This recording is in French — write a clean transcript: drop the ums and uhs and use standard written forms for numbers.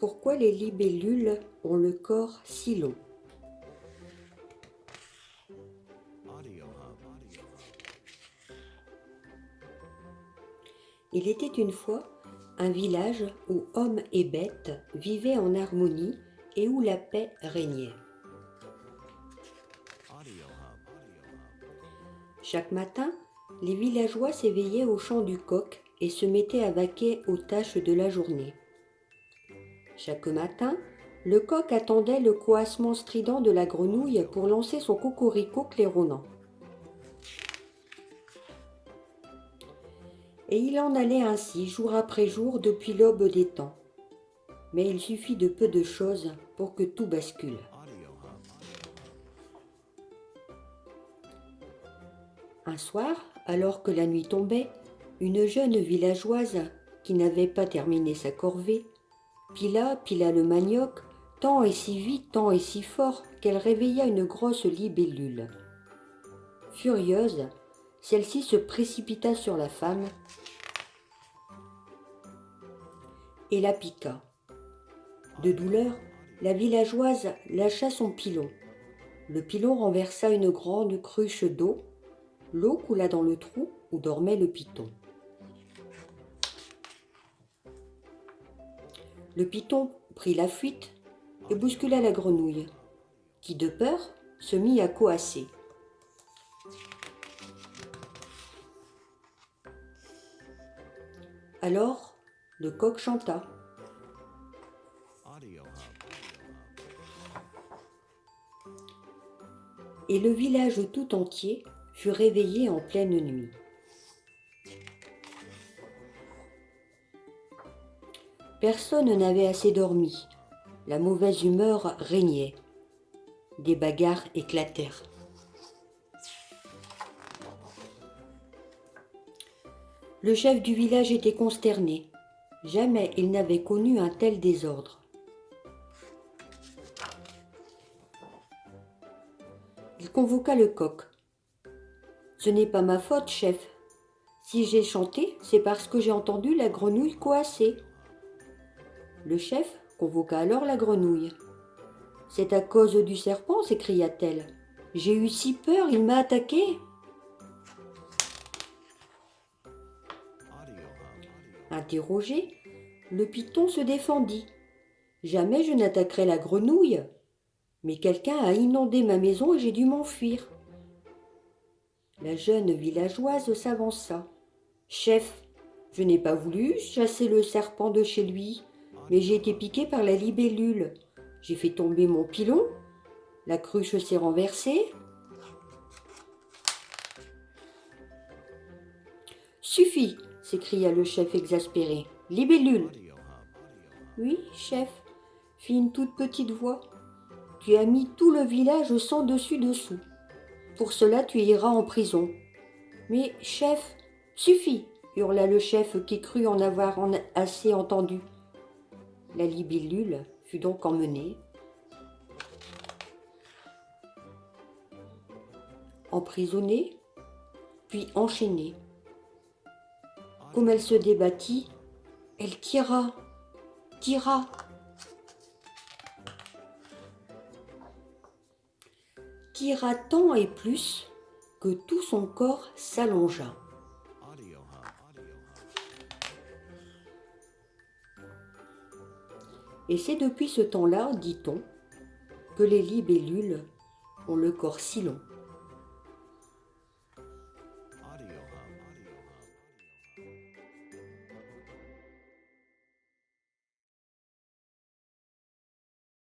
Pourquoi les libellules ont le corps si long? Il était une fois un village où hommes et bêtes vivaient en harmonie et où la paix régnait. Chaque matin, les villageois s'éveillaient au chant du coq et se mettaient à vaquer aux tâches de la journée. Chaque matin, le coq attendait le coassement strident de la grenouille pour lancer son cocorico claironnant. Et il en allait ainsi jour après jour depuis l'aube des temps. Mais il suffit de peu de choses pour que tout bascule. Un soir, alors que la nuit tombait, une jeune villageoise, qui n'avait pas terminé sa corvée, pila le manioc, tant et si vite, tant et si fort, qu'elle réveilla une grosse libellule. Furieuse, celle-ci se précipita sur la femme et la piqua. De douleur, la villageoise lâcha son pilon. Le pilon renversa une grande cruche d'eau. L'eau coula dans le trou où dormait le python. Le python prit la fuite et bouscula la grenouille, qui de peur se mit à coasser. Alors, le coq chanta. Et le village tout entier fut réveillé en pleine nuit. Personne n'avait assez dormi. La mauvaise humeur régnait. Des bagarres éclatèrent. Le chef du village était consterné. Jamais il n'avait connu un tel désordre. Il convoqua le coq. « Ce n'est pas ma faute, chef. Si j'ai chanté, c'est parce que j'ai entendu la grenouille coasser. » Le chef convoqua alors la grenouille. « C'est à cause du serpent, s'écria-t-elle. J'ai eu si peur, il m'a attaqué. » Interrogé, le python se défendit. « Jamais je n'attaquerai la grenouille. Mais quelqu'un a inondé ma maison et j'ai dû m'enfuir. » La jeune villageoise s'avança. « Chef, je n'ai pas voulu chasser le serpent de chez lui, mais j'ai été piquée par la libellule. J'ai fait tomber mon pilon, la cruche s'est renversée. » « Suffit !» s'écria le chef exaspéré. « Libellule !»« Oui, chef, » fit une toute petite voix. « Tu as mis tout le village sans dessus-dessous. Pour cela, tu iras en prison. »« Mais, chef, suffit !» hurla le chef qui crut en avoir assez entendu. La libellule fut donc emmenée, emprisonnée, puis enchaînée. Comme elle se débattit, elle tira tant et plus que tout son corps s'allongea. Et c'est depuis ce temps-là, dit-on, que les libellules ont le corps si long.